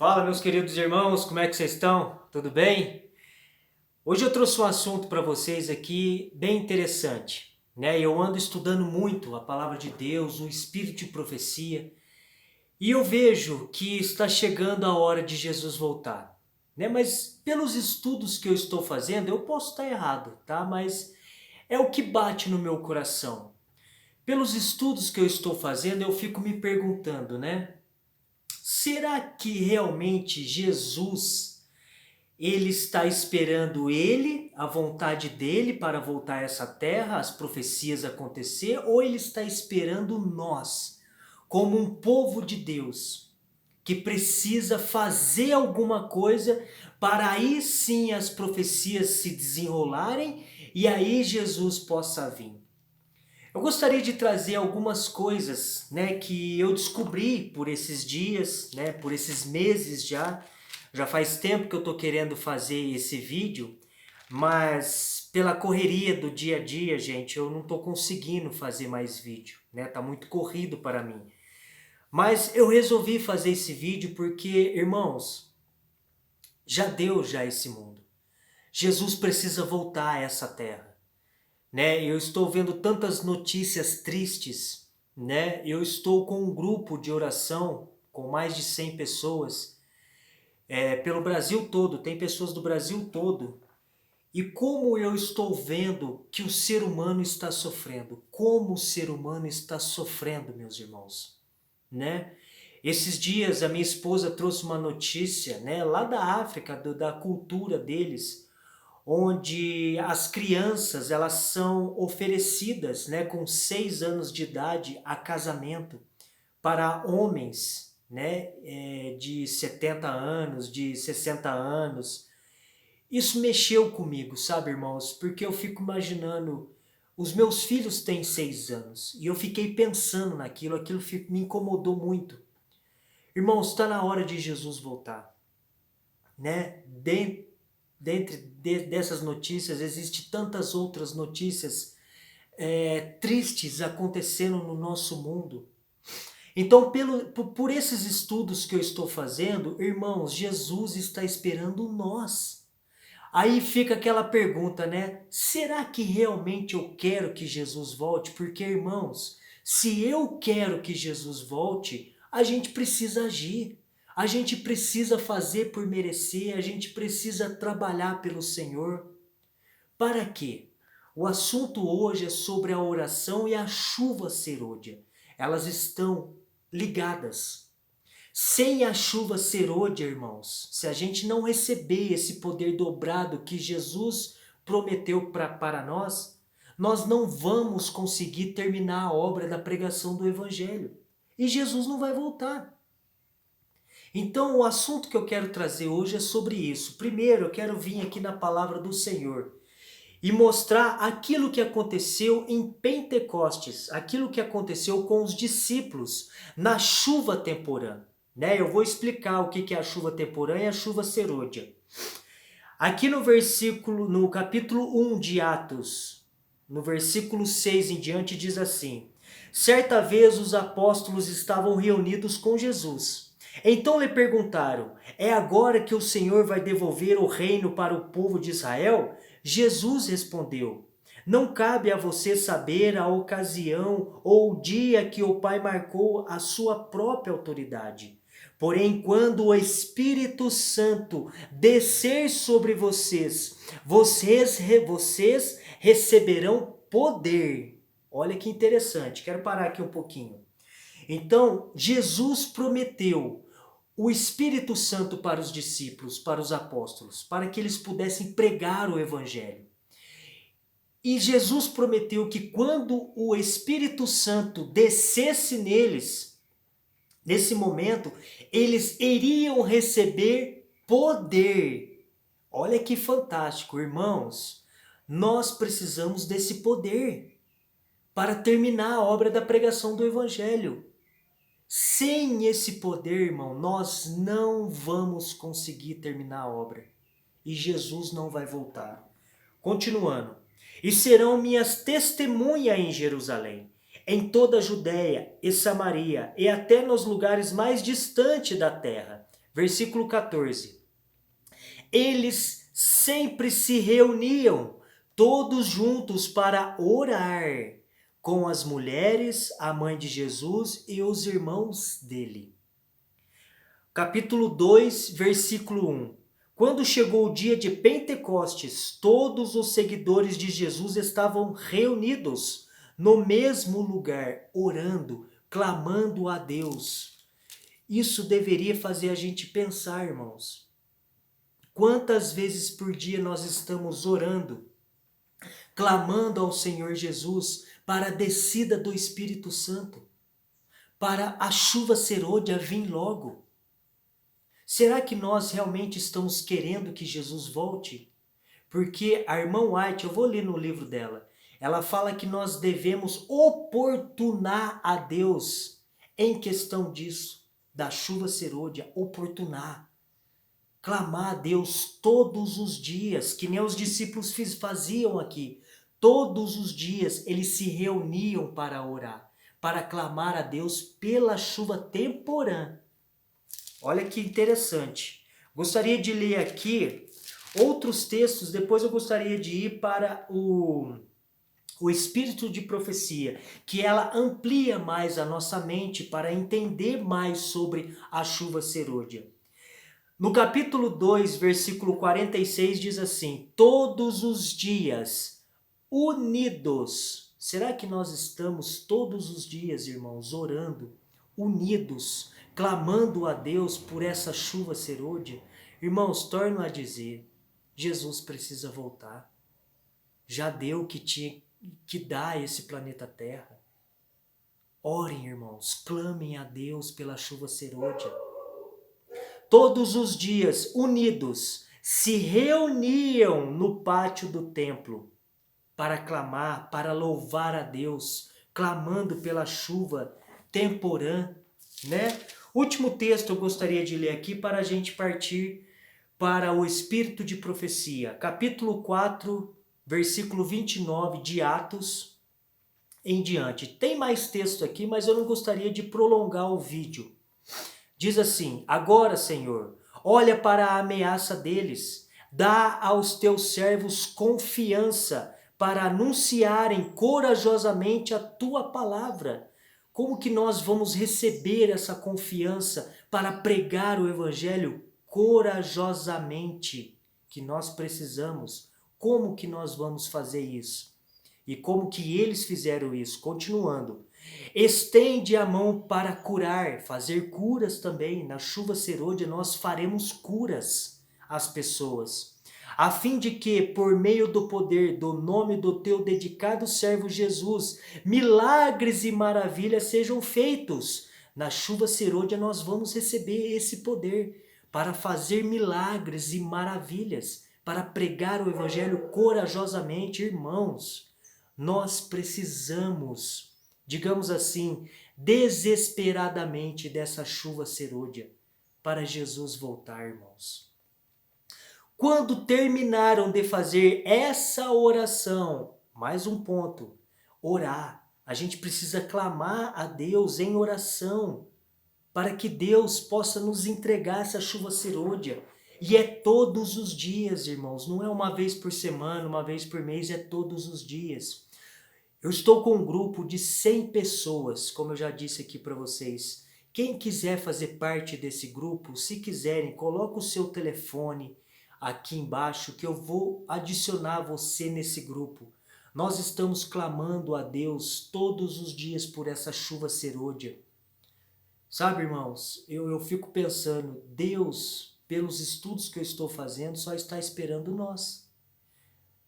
Fala, meus queridos irmãos, como é que vocês estão? Tudo bem? Hoje eu trouxe um assunto para vocês aqui bem interessante, né? Eu ando estudando muito a palavra de Deus, o espírito de profecia, e eu vejo que está chegando a hora de Jesus voltar, né? Mas pelos estudos que eu estou fazendo, eu posso estar errado, tá? Mas é o que bate no meu coração. Pelos estudos que eu estou fazendo, eu fico me perguntando, né? Será que realmente Jesus ele está esperando a vontade dele para voltar a essa terra, as profecias acontecer, ou ele está esperando nós, como um povo de Deus, que precisa fazer alguma coisa para aí sim as profecias se desenrolarem e aí Jesus possa vir? Eu gostaria de trazer algumas coisas, né, que eu descobri por esses dias, né, por esses meses já. Já faz tempo que eu estou querendo fazer esse vídeo, mas pela correria do dia a dia, gente, eu não estou conseguindo fazer mais vídeo, né? Tá muito corrido para mim. Mas eu resolvi fazer esse vídeo porque, irmãos, já deu já esse mundo. Jesus precisa voltar a essa terra, né? Eu estou vendo tantas notícias tristes, né? Eu estou com um grupo de oração com mais de 100 pessoas, pelo Brasil todo, tem pessoas do Brasil todo. E como eu estou vendo que o ser humano está sofrendo, como o ser humano está sofrendo, meus irmãos, né? Esses dias a minha esposa trouxe uma notícia, né, lá da África, da cultura deles, onde as crianças elas são oferecidas, né, com 6 anos de idade a casamento para homens, né, de 70 anos, de 60 anos. Isso mexeu comigo, sabe, irmãos? Porque eu fico imaginando, os meus filhos têm 6 anos e eu fiquei pensando naquilo, me incomodou muito. Irmãos, está na hora de Jesus voltar, né? Dessas notícias, existe tantas outras notícias tristes acontecendo no nosso mundo. Então, por esses estudos que eu estou fazendo, irmãos, Jesus está esperando nós. Aí fica aquela pergunta, né? Será que realmente eu quero que Jesus volte? Porque, irmãos, se eu quero que Jesus volte, a gente precisa agir. A gente precisa fazer por merecer, a gente precisa trabalhar pelo Senhor. Para quê? O assunto hoje é sobre a oração e a chuva serôdia. Elas estão ligadas. Sem a chuva serôdia, irmãos, se a gente não receber esse poder dobrado que Jesus prometeu para nós, nós não vamos conseguir terminar a obra da pregação do Evangelho. E Jesus não vai voltar. Então, o assunto que eu quero trazer hoje é sobre isso. Primeiro, eu quero vir aqui na palavra do Senhor e mostrar aquilo que aconteceu em Pentecostes, aquilo que aconteceu com os discípulos na chuva temporã. Né? Eu vou explicar o que é a chuva temporã e a chuva serôdia. Aqui no capítulo 1 de Atos, no versículo 6 em diante, diz assim: certa vez os apóstolos estavam reunidos com Jesus. Então lhe perguntaram: é agora que o Senhor vai devolver o reino para o povo de Israel? Jesus respondeu: não cabe a você saber a ocasião ou o dia que o Pai marcou a sua própria autoridade. Porém, quando o Espírito Santo descer sobre vocês receberão poder. Olha que interessante, quero parar aqui um pouquinho. Então, Jesus prometeu o Espírito Santo para os discípulos, para os apóstolos, para que eles pudessem pregar o Evangelho. E Jesus prometeu que quando o Espírito Santo descesse neles, nesse momento, eles iriam receber poder. Olha que fantástico, irmãos. Nós precisamos desse poder para terminar a obra da pregação do Evangelho. Sem esse poder, irmão, nós não vamos conseguir terminar a obra. E Jesus não vai voltar. Continuando. E serão minhas testemunhas em Jerusalém, em toda a Judéia e Samaria, e até nos lugares mais distantes da terra. Versículo 14. Eles sempre se reuniam, todos juntos, para orar com as mulheres, a mãe de Jesus e os irmãos dele. Capítulo 2, versículo 1. Quando chegou o dia de Pentecostes, todos os seguidores de Jesus estavam reunidos no mesmo lugar, orando, clamando a Deus. Isso deveria fazer a gente pensar, irmãos. Quantas vezes por dia nós estamos orando, clamando ao Senhor Jesus para a descida do Espírito Santo, para a chuva serôdia vir logo? Será que nós realmente estamos querendo que Jesus volte? Porque a irmã White, eu vou ler no livro dela, ela fala que nós devemos oportunar a Deus em questão disso, da chuva serôdia, oportunar. Clamar a Deus todos os dias, que nem os discípulos faziam aqui. Todos os dias eles se reuniam para orar, para clamar a Deus pela chuva temporã. Olha que interessante. Gostaria de ler aqui outros textos, depois eu gostaria de ir para o espírito de profecia, que ela amplia mais a nossa mente para entender mais sobre a chuva serôdia. No capítulo 2, versículo 46 diz assim: todos os dias unidos. Será que nós estamos todos os dias, irmãos, orando, unidos, clamando a Deus por essa chuva serôdia? Irmãos, torno a dizer, Jesus precisa voltar. Já deu o que tinha que dar a esse planeta Terra. Orem, irmãos, clamem a Deus pela chuva serôdia. Todos os dias, unidos, se reuniam no pátio do templo para clamar, para louvar a Deus, clamando pela chuva temporã, né? Último texto eu gostaria de ler aqui para a gente partir para o espírito de profecia. Capítulo 4, versículo 29 de Atos em diante. Tem mais texto aqui, mas eu não gostaria de prolongar o vídeo. Diz assim: agora, Senhor, olha para a ameaça deles, dá aos teus servos confiança para anunciarem corajosamente a tua palavra. Como que nós vamos receber essa confiança para pregar o evangelho corajosamente que nós precisamos? Como que nós vamos fazer isso? E como que eles fizeram isso? Continuando. Estende a mão para curar, fazer curas também. Na chuva serôdia nós faremos curas às pessoas, a fim de que, por meio do poder do nome do teu dedicado servo Jesus, milagres e maravilhas sejam feitos. Na chuva serôdia nós vamos receber esse poder para fazer milagres e maravilhas, para pregar o evangelho corajosamente, irmãos. Nós precisamos, digamos assim, desesperadamente dessa chuva serôdia para Jesus voltar, irmãos. Quando terminaram de fazer essa oração, mais um ponto, orar. A gente precisa clamar a Deus em oração para que Deus possa nos entregar essa chuva serôdia. E é todos os dias, irmãos, não é uma vez por semana, uma vez por mês, é todos os dias. Eu estou com um grupo de 100 pessoas, como eu já disse aqui para vocês. Quem quiser fazer parte desse grupo, se quiserem, coloca o seu telefone aqui embaixo que eu vou adicionar você nesse grupo. Nós estamos clamando a Deus todos os dias por essa chuva serôdia. Sabe, irmãos, eu fico pensando, Deus, pelos estudos que eu estou fazendo, só está esperando nós.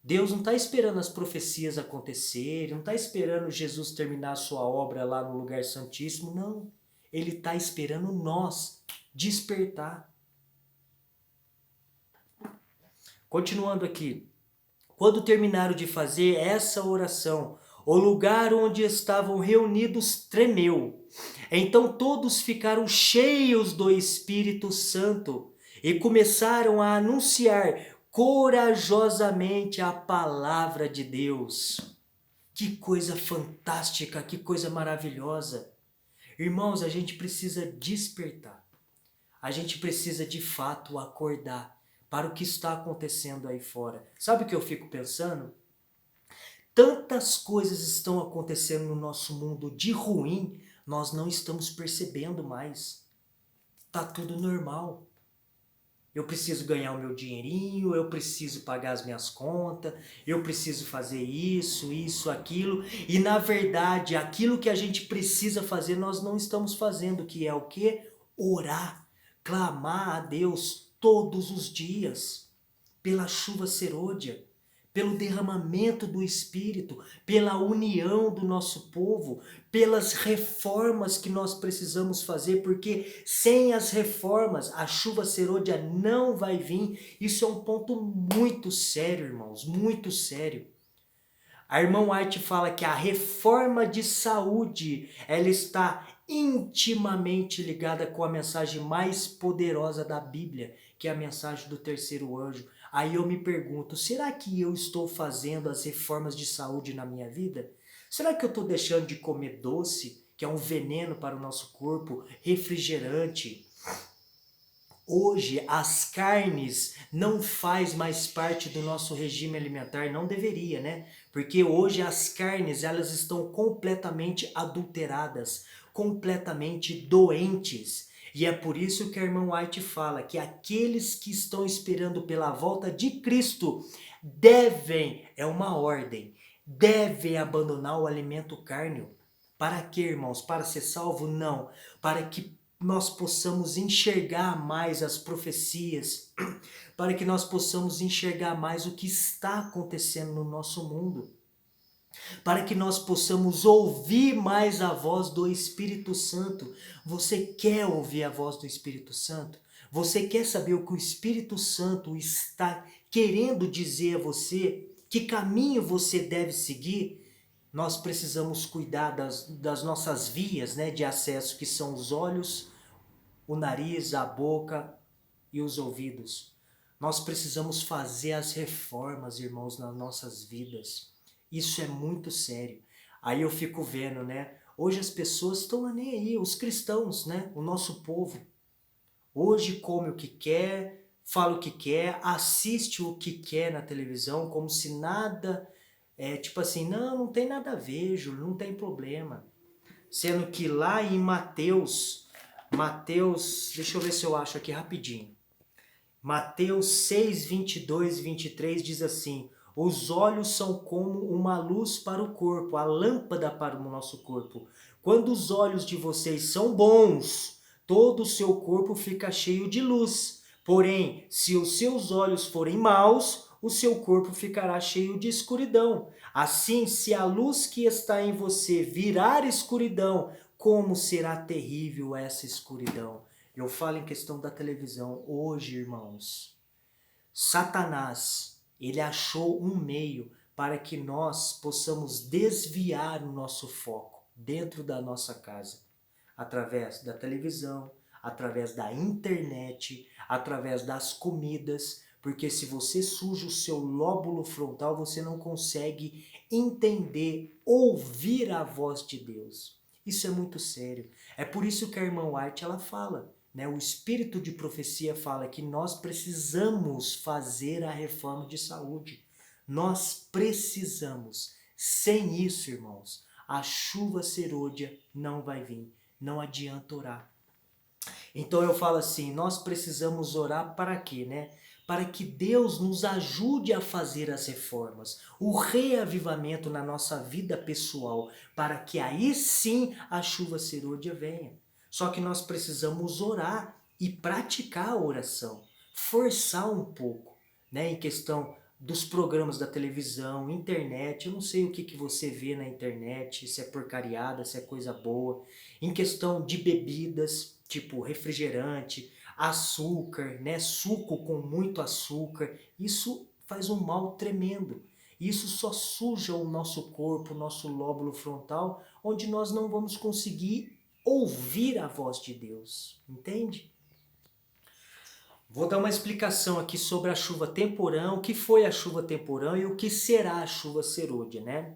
Deus não está esperando as profecias acontecerem, não está esperando Jesus terminar a sua obra lá no lugar santíssimo, não. Ele está esperando nós despertar. Continuando aqui. Quando terminaram de fazer essa oração, o lugar onde estavam reunidos tremeu. Então todos ficaram cheios do Espírito Santo e começaram a anunciar corajosamente a palavra de Deus. Que coisa fantástica, que coisa maravilhosa. Irmãos, a gente precisa despertar. a gente precisa de fato acordar para o que está acontecendo aí fora. Sabe o que eu fico pensando? Tantas coisas estão acontecendo no nosso mundo de ruim, nós não estamos percebendo mais. Tá tudo normal. Eu preciso ganhar o meu dinheirinho, eu preciso pagar as minhas contas, eu preciso fazer isso, aquilo. E na verdade, aquilo que a gente precisa fazer, nós não estamos fazendo, que é o quê? Orar, clamar a Deus todos os dias, pela chuva serôdia, pelo derramamento do Espírito, pela união do nosso povo, pelas reformas que nós precisamos fazer, porque sem as reformas a chuva serôdia não vai vir. Isso é um ponto muito sério, irmãos, muito sério. A irmã White fala que a reforma de saúde, ela está intimamente ligada com a mensagem mais poderosa da Bíblia, que é a mensagem do terceiro anjo. Aí eu me pergunto, será que eu estou fazendo as reformas de saúde na minha vida? Será que eu estou deixando de comer doce, que é um veneno para o nosso corpo, refrigerante? Hoje as carnes não faz mais parte do nosso regime alimentar, não deveria, né? Porque hoje as carnes elas estão completamente adulteradas, completamente doentes. E é por isso que a irmã White fala que aqueles que estão esperando pela volta de Cristo devem, é uma ordem, devem abandonar o alimento cárneo. Para quê, irmãos? Para ser salvo? Não. Para que nós possamos enxergar mais as profecias, para que nós possamos enxergar mais o que está acontecendo no nosso mundo, para que nós possamos ouvir mais a voz do Espírito Santo. Você quer ouvir a voz do Espírito Santo? Você quer saber o que o Espírito Santo está querendo dizer a você? Que caminho você deve seguir? Nós precisamos cuidar das nossas vias, né, de acesso, que são os olhos, o nariz, a boca e os ouvidos. Nós precisamos fazer as reformas, irmãos, nas nossas vidas. Isso é muito sério. Aí eu fico vendo, né? Hoje as pessoas estão nem aí, os cristãos, né? O nosso povo. Hoje come o que quer, fala o que quer, assiste o que quer na televisão, como se nada, tipo assim, não tem nada a ver, Júlio, não tem problema. Sendo que lá em Mateus, deixa eu ver se eu acho aqui rapidinho. Mateus 6, 22 e 23 diz assim: os olhos são como uma luz para o corpo, a lâmpada para o nosso corpo. Quando os olhos de vocês são bons, todo o seu corpo fica cheio de luz. Porém, se os seus olhos forem maus, o seu corpo ficará cheio de escuridão. Assim, se a luz que está em você virar escuridão, como será terrível essa escuridão? Eu falo em questão da televisão. Hoje, irmãos, Satanás, ele achou um meio para que nós possamos desviar o nosso foco dentro da nossa casa, através da televisão, através da internet, através das comidas, porque se você suja o seu lóbulo frontal, você não consegue entender, ouvir a voz de Deus. Isso é muito sério. É por isso que a irmã White ela fala, né? O espírito de profecia fala que nós precisamos fazer a reforma de saúde. Nós precisamos. Sem isso, irmãos, a chuva serôdia não vai vir. Não adianta orar. Então eu falo assim, nós precisamos orar para quê, né? Para que Deus nos ajude a fazer as reformas, o reavivamento na nossa vida pessoal, para que aí sim a chuva serôdia venha. Só que nós precisamos orar e praticar a oração, forçar um pouco, né? Em questão dos programas da televisão, internet, eu não sei o que você vê na internet, se é porcariada, se é coisa boa. Em questão de bebidas, tipo refrigerante, açúcar, né? Suco com muito açúcar, isso faz um mal tremendo. Isso só suja o nosso corpo, o nosso lóbulo frontal, onde nós não vamos conseguir ouvir a voz de Deus, entende? Vou dar uma explicação aqui sobre a chuva temporã, o que foi a chuva temporã e o que será a chuva serôdia, né?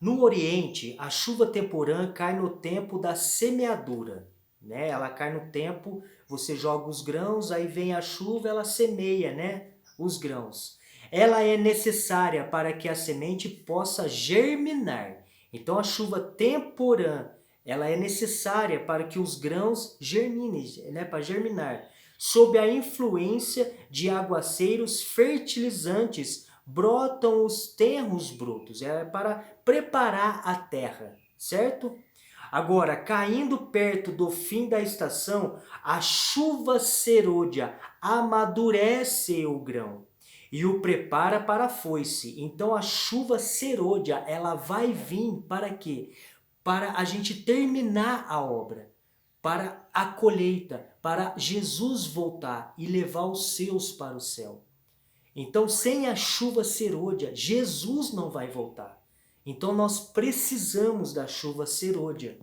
No Oriente, a chuva temporã cai no tempo da semeadura, né? Ela cai no tempo, você joga os grãos, aí vem a chuva, ela semeia, né? Os grãos. Ela é necessária para que a semente possa germinar. Então a chuva temporã, ela é necessária para que os grãos germinem, né? Para germinar. Sob a influência de aguaceiros fertilizantes, brotam os tenros brutos. É para preparar a terra, certo? Agora, caindo perto do fim da estação, a chuva serôdia amadurece o grão e o prepara para a foice. Então a chuva serôdia, ela vai vir para quê? Para a gente terminar a obra, para a colheita, para Jesus voltar e levar os seus para o céu. Então, sem a chuva serôdia, Jesus não vai voltar. Então, nós precisamos da chuva serôdia.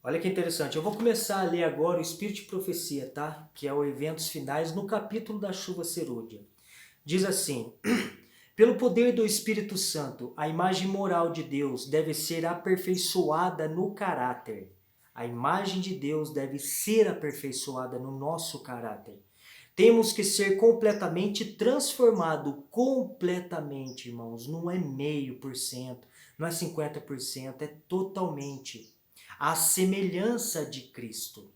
Olha que interessante. Eu vou começar a ler agora o Espírito de Profecia, tá? Que é o Eventos Finais, no capítulo da chuva serôdia. Diz assim: pelo poder do Espírito Santo, a imagem moral de Deus deve ser aperfeiçoada no caráter. A imagem de Deus deve ser aperfeiçoada no nosso caráter. Temos que ser completamente transformado, completamente, irmãos. Não é 0,5%, não é 50%, é totalmente. A semelhança de Cristo.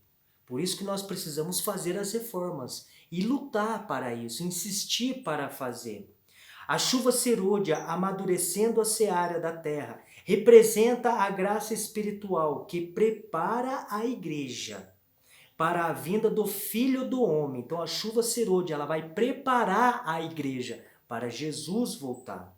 Por isso que nós precisamos fazer as reformas e lutar para isso, insistir para fazer. A chuva serôdia, amadurecendo a seara da terra, representa a graça espiritual que prepara a igreja para a vinda do Filho do Homem. Então a chuva serôdia, ela vai preparar a igreja para Jesus voltar.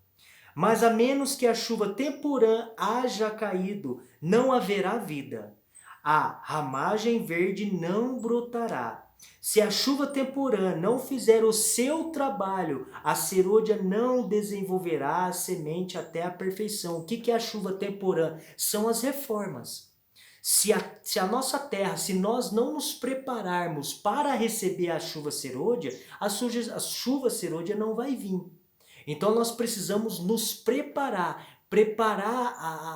Mas a menos que a chuva temporã haja caído, não haverá vida. A ramagem verde não brotará. Se a chuva temporã não fizer o seu trabalho, a serôdia não desenvolverá a semente até a perfeição. O que é a chuva temporã? São as reformas. Se a nossa terra, se nós não nos prepararmos para receber a chuva serôdia, a chuva serôdia não vai vir. Então nós precisamos nos preparar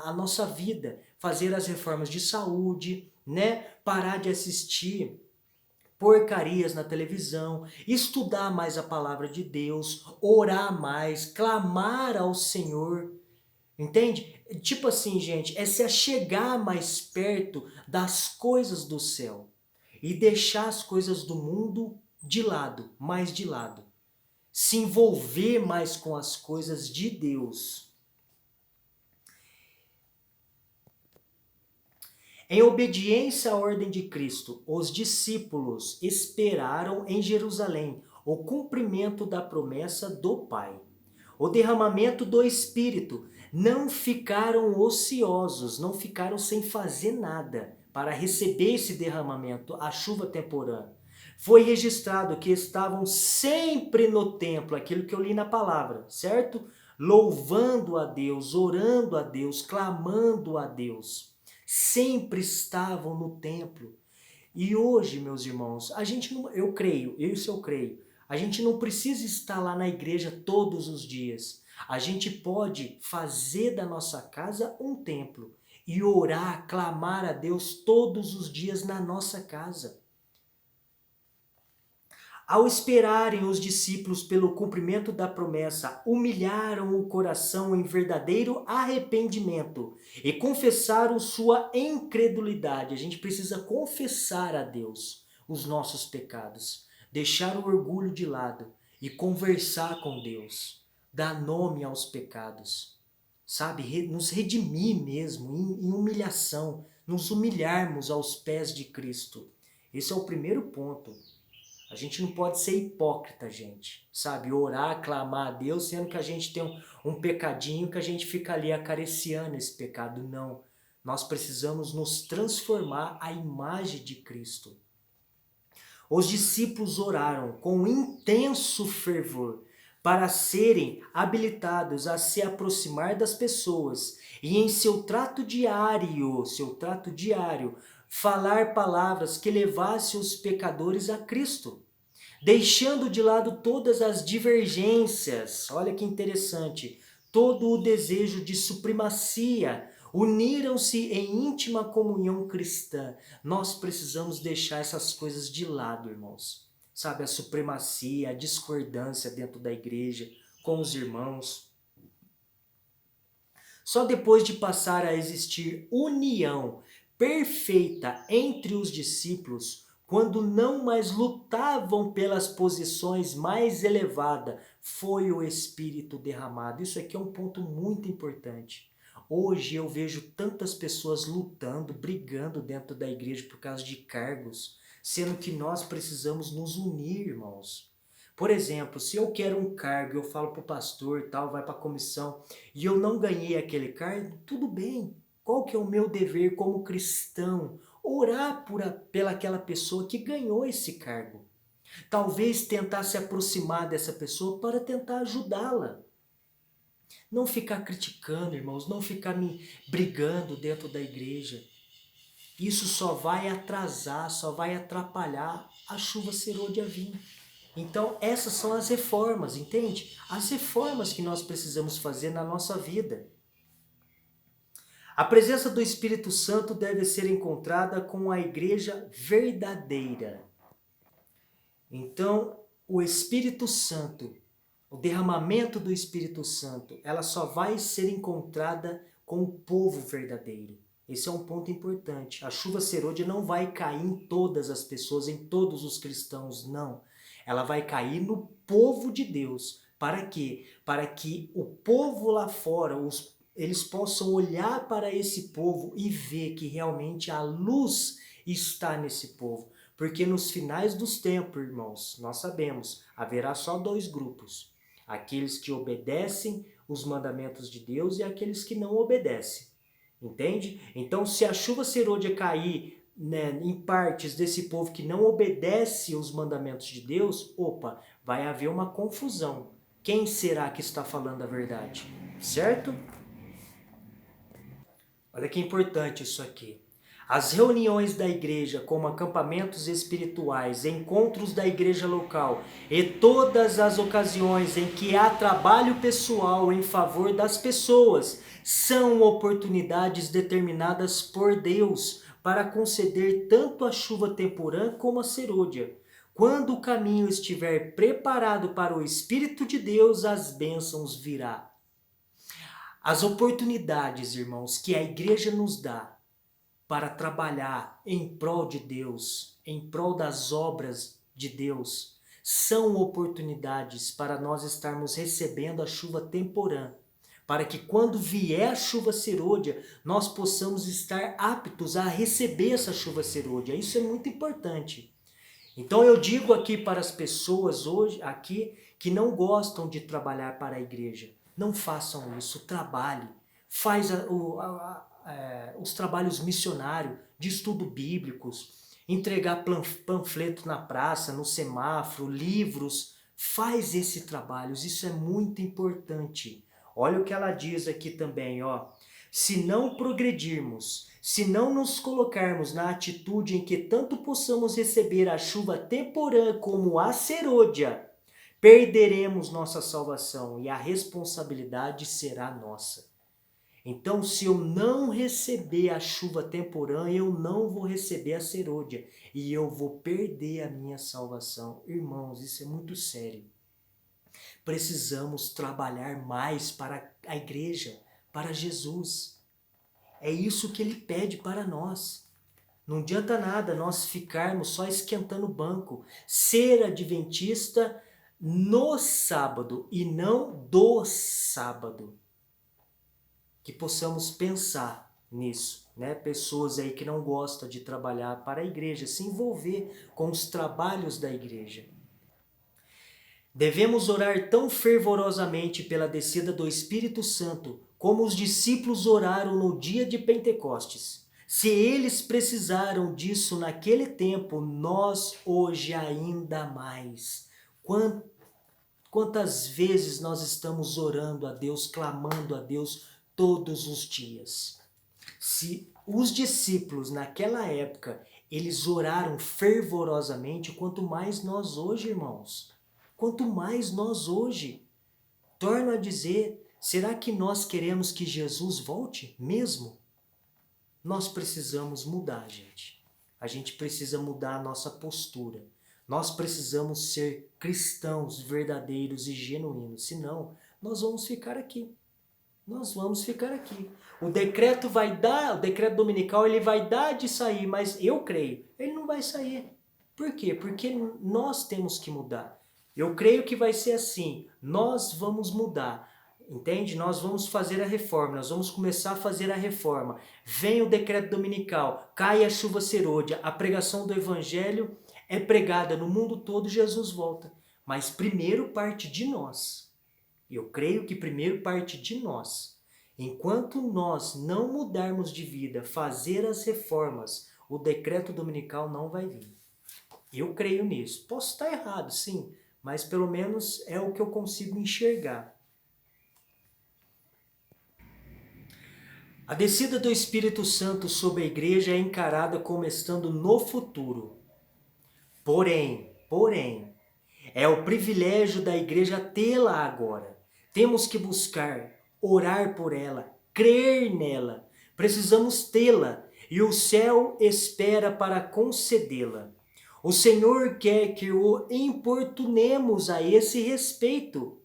a nossa vida, fazer as reformas de saúde, né? Parar de assistir porcarias na televisão, estudar mais a palavra de Deus, orar mais, clamar ao Senhor. Entende? Tipo assim, gente, é se achegar mais perto das coisas do céu e deixar as coisas do mundo de lado, mais de lado. Se envolver mais com as coisas de Deus. Em obediência à ordem de Cristo, os discípulos esperaram em Jerusalém o cumprimento da promessa do Pai. O derramamento do Espírito. Não ficaram ociosos, não ficaram sem fazer nada para receber esse derramamento, a chuva temporã. Foi registrado que estavam sempre no templo, aquilo que eu li na palavra, certo? Louvando a Deus, orando a Deus, clamando a Deus. Sempre estavam no templo. E hoje, meus irmãos, a gente não, eu creio, eu creio, a gente não precisa estar lá na igreja todos os dias. A gente pode fazer da nossa casa um templo e orar, clamar a Deus todos os dias na nossa casa. Ao esperarem os discípulos pelo cumprimento da promessa, humilharam o coração em verdadeiro arrependimento e confessaram sua incredulidade. A gente precisa confessar a Deus os nossos pecados, deixar o orgulho de lado e conversar com Deus, dar nome aos pecados, sabe? Nos redimir mesmo, em humilhação, nos humilharmos aos pés de Cristo. Esse é o primeiro ponto. A gente não pode ser hipócrita, gente, sabe? Orar, clamar a Deus, sendo que a gente tem um pecadinho que a gente fica ali acariciando esse pecado. Não. Nós precisamos nos transformar à imagem de Cristo. Os discípulos oraram com intenso fervor para serem habilitados a se aproximar das pessoas e em seu trato diário, falar palavras que levassem os pecadores a Cristo, deixando de lado todas as divergências. Olha que interessante, todo o desejo de supremacia, uniram-se em íntima comunhão cristã. Nós precisamos deixar essas coisas de lado, irmãos. Sabe, a supremacia, a discordância dentro da igreja, com os irmãos. Só depois de passar a existir união perfeita entre os discípulos, quando não mais lutavam pelas posições mais elevadas, foi o Espírito derramado. Isso aqui é um ponto muito importante. Hoje eu vejo tantas pessoas lutando, brigando dentro da igreja por causa de cargos, sendo que nós precisamos nos unir, irmãos. Por exemplo, se eu quero um cargo, eu falo para o pastor e tal, vai para a comissão, e eu não ganhei aquele cargo, tudo bem. Qual que é o meu dever como cristão? Orar pela aquela pessoa que ganhou esse cargo. Talvez tentar se aproximar dessa pessoa para tentar ajudá-la. Não ficar criticando, irmãos, não ficar me brigando dentro da igreja. Isso só vai atrasar, só vai atrapalhar a chuva serôdia vir. Então essas são as reformas, entende? As reformas que nós precisamos fazer na nossa vida. A presença do Espírito Santo deve ser encontrada com a igreja verdadeira. Então, o Espírito Santo, o derramamento do Espírito Santo, ela só vai ser encontrada com o povo verdadeiro. Esse é um ponto importante. A chuva serôdia não vai cair em todas as pessoas, em todos os cristãos, não. Ela vai cair no povo de Deus. Para quê? Para que o povo lá fora, eles possam olhar para esse povo e ver que realmente a luz está nesse povo. Porque nos finais dos tempos, irmãos, nós sabemos, haverá só dois grupos. Aqueles que obedecem os mandamentos de Deus e aqueles que não obedecem. Entende? Então, se a chuva serôdia cair, né, em partes desse povo que não obedece os mandamentos de Deus, opa, vai haver uma confusão. Quem será que está falando a verdade? Certo? Olha que importante isso aqui. As reuniões da igreja, como acampamentos espirituais, encontros da igreja local e todas as ocasiões em que há trabalho pessoal em favor das pessoas, são oportunidades determinadas por Deus para conceder tanto a chuva temporã como a serôdia. Quando o caminho estiver preparado para o Espírito de Deus, as bênçãos virá. As oportunidades, irmãos, que a igreja nos dá para trabalhar em prol de Deus, em prol das obras de Deus, são oportunidades para nós estarmos recebendo a chuva temporã, para que quando vier a chuva serôdia, nós possamos estar aptos a receber essa chuva serôdia. Isso é muito importante. Então eu digo aqui para as pessoas hoje aqui que não gostam de trabalhar para a igreja, não façam isso, trabalhe, faz os trabalhos missionários, de estudo bíblicos, entregar panfleto na praça, no semáforo, livros, faz esse trabalho, isso é muito importante. Olha o que ela diz aqui também, ó. Se não progredirmos, se não nos colocarmos na atitude em que tanto possamos receber a chuva temporã como a serôdia, perderemos nossa salvação e a responsabilidade será nossa. Então, se eu não receber a chuva temporã, eu não vou receber a serôdia e eu vou perder a minha salvação. Irmãos, isso é muito sério. Precisamos trabalhar mais para a igreja, para Jesus. É isso que ele pede para nós. Não adianta nada nós ficarmos só esquentando o banco. Ser adventista no sábado e não do sábado. Que possamos pensar nisso, né? Pessoas aí que não gostam de trabalhar para a igreja, se envolver com os trabalhos da igreja. Devemos orar tão fervorosamente pela descida do Espírito Santo como os discípulos oraram no dia de Pentecostes. Se eles precisaram disso naquele tempo, nós hoje ainda mais. Quantas vezes nós estamos orando a Deus, clamando a Deus todos os dias? Se os discípulos naquela época, eles oraram fervorosamente, quanto mais nós hoje, irmãos. Quanto mais nós hoje. Torno a dizer, será que nós queremos que Jesus volte mesmo? Nós precisamos mudar, gente. A gente precisa mudar a nossa postura. Nós precisamos ser cristãos verdadeiros e genuínos. Senão, nós vamos ficar aqui. Nós vamos ficar aqui. O decreto dominical, ele vai dar de sair, mas eu creio, ele não vai sair. Por quê? Porque nós temos que mudar. Eu creio que vai ser assim, nós vamos mudar, entende? Nós vamos fazer a reforma, nós vamos começar a fazer a reforma. Vem o decreto dominical, cai a chuva serôdia, a pregação do evangelho é pregada no mundo todo, Jesus volta. Mas primeiro parte de nós. Eu creio que primeiro parte de nós. Enquanto nós não mudarmos de vida, fazer as reformas, o decreto dominical não vai vir. Eu creio nisso. Posso estar errado, sim, mas pelo menos é o que eu consigo enxergar. A descida do Espírito Santo sobre a igreja é encarada como estando no futuro. Porém, é o privilégio da igreja tê-la agora. Temos que buscar, orar por ela, crer nela. Precisamos tê-la e o céu espera para concedê-la. O Senhor quer que o importunemos a esse respeito.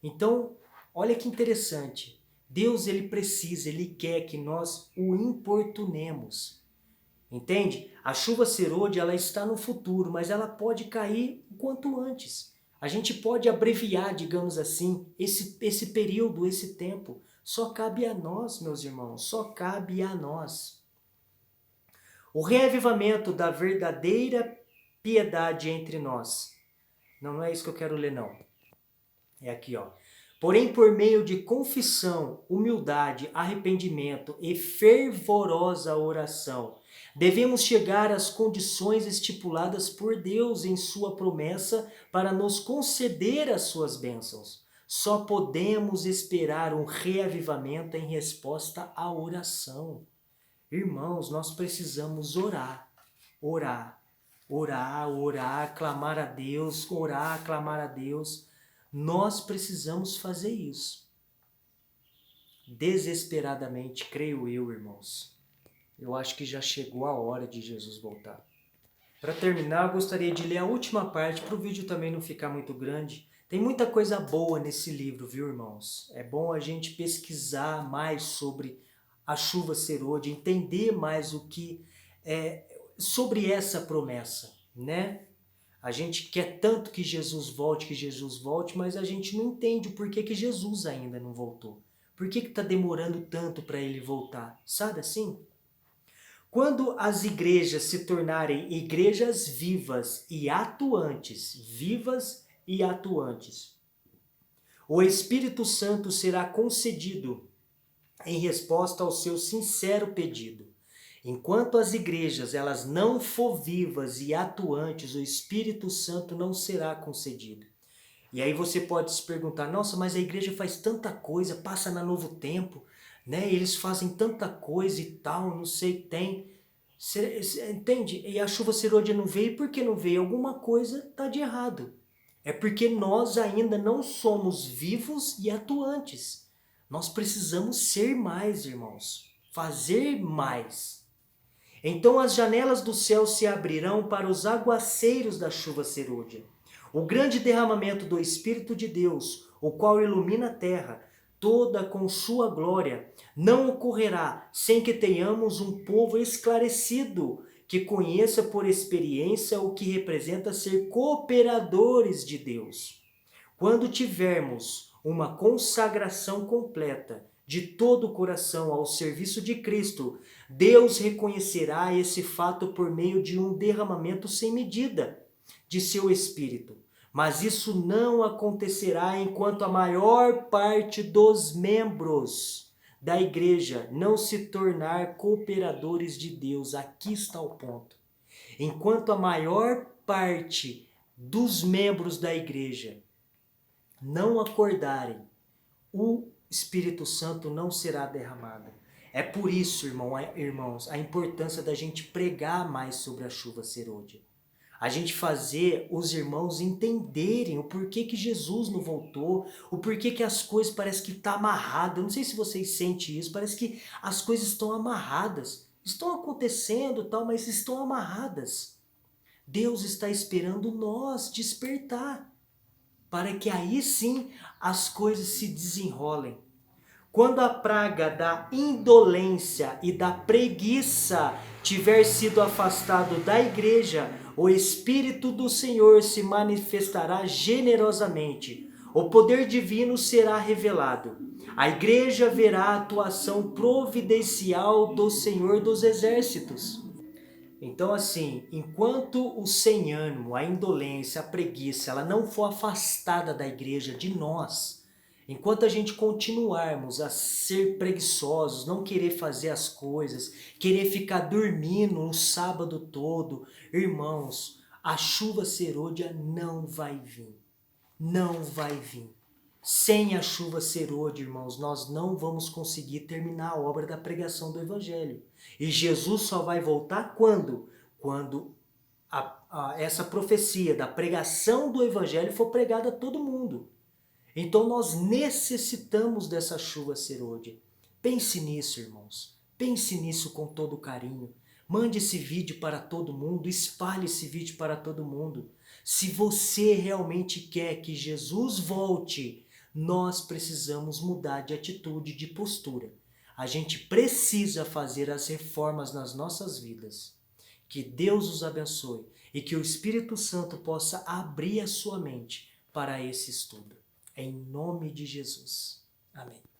Então, olha que interessante. Deus, ele quer que nós o importunemos. Entende? A chuva serôdia, ela está no futuro, mas ela pode cair o quanto antes. A gente pode abreviar, digamos assim, esse período, esse tempo. Só cabe a nós, meus irmãos, só cabe a nós. O reavivamento da verdadeira piedade entre nós. Não é isso que eu quero ler, não. É aqui, ó. Porém, por meio de confissão, humildade, arrependimento e fervorosa oração, devemos chegar às condições estipuladas por Deus em sua promessa para nos conceder as suas bênçãos. Só podemos esperar um reavivamento em resposta à oração. Irmãos, nós precisamos orar, clamar a Deus, clamar a Deus. Nós precisamos fazer isso. Desesperadamente, creio eu, irmãos. Eu acho que já chegou a hora de Jesus voltar. Para terminar, eu gostaria de ler a última parte, para o vídeo também não ficar muito grande. Tem muita coisa boa nesse livro, viu, irmãos? É bom a gente pesquisar mais sobre a chuva serôdia, entender mais o que é sobre essa promessa, né? A gente quer tanto que Jesus volte, mas a gente não entende o porquê que Jesus ainda não voltou. Por que está demorando tanto para ele voltar? Sabe assim? Quando as igrejas se tornarem igrejas vivas e atuantes, o Espírito Santo será concedido em resposta ao seu sincero pedido. Enquanto as igrejas elas não for vivas e atuantes, o Espírito Santo não será concedido. E aí você pode se perguntar, nossa, mas a igreja faz tanta coisa, passa na Novo Tempo, né? Eles fazem tanta coisa e tal, não sei, tem. Cê entende? E a chuva serôdia não veio, por que não veio? Alguma coisa está de errado. É porque nós ainda não somos vivos e atuantes. Nós precisamos ser mais, irmãos. Fazer mais. Então as janelas do céu se abrirão para os aguaceiros da chuva serôdia. O grande derramamento do Espírito de Deus, o qual ilumina a terra, toda com sua glória, não ocorrerá sem que tenhamos um povo esclarecido, que conheça por experiência o que representa ser cooperadores de Deus. Quando tivermos uma consagração completa, de todo o coração ao serviço de Cristo, Deus reconhecerá esse fato por meio de um derramamento sem medida de seu Espírito. Mas isso não acontecerá enquanto a maior parte dos membros da igreja não se tornar cooperadores de Deus. Aqui está o ponto. Enquanto a maior parte dos membros da igreja não acordarem, o Espírito Santo não será derramado. É por isso, irmãos, a importância da gente pregar mais sobre a chuva serôdia. a gente fazer os irmãos entenderem o porquê que Jesus não voltou, o porquê que as coisas parecem que estão amarradas. Eu não sei se vocês sentem isso, parece que as coisas estão amarradas. Estão acontecendo tal, mas estão amarradas. Deus está esperando nós despertar, para que aí sim as coisas se desenrolem. Quando a praga da indolência e da preguiça tiver sido afastado da igreja, o Espírito do Senhor se manifestará generosamente. O poder divino será revelado. A igreja verá a atuação providencial do Senhor dos Exércitos. Então, assim, enquanto o sem ânimo, a indolência, a preguiça, ela não for afastada da igreja, de nós, enquanto a gente continuarmos a ser preguiçosos, não querer fazer as coisas, querer ficar dormindo um sábado todo, irmãos, a chuva serôdia não vai vir. Não vai vir. Sem a chuva serôdia, irmãos, nós não vamos conseguir terminar a obra da pregação do Evangelho. E Jesus só vai voltar quando? Quando essa profecia da pregação do Evangelho for pregada a todo mundo. Então nós necessitamos dessa chuva serôdia. Pense nisso, irmãos. Pense nisso com todo carinho. Mande esse vídeo para todo mundo, espalhe esse vídeo para todo mundo. Se você realmente quer que Jesus volte, nós precisamos mudar de atitude, de postura. A gente precisa fazer as reformas nas nossas vidas. Que Deus os abençoe e que o Espírito Santo possa abrir a sua mente para esse estudo. Em nome de Jesus. Amém.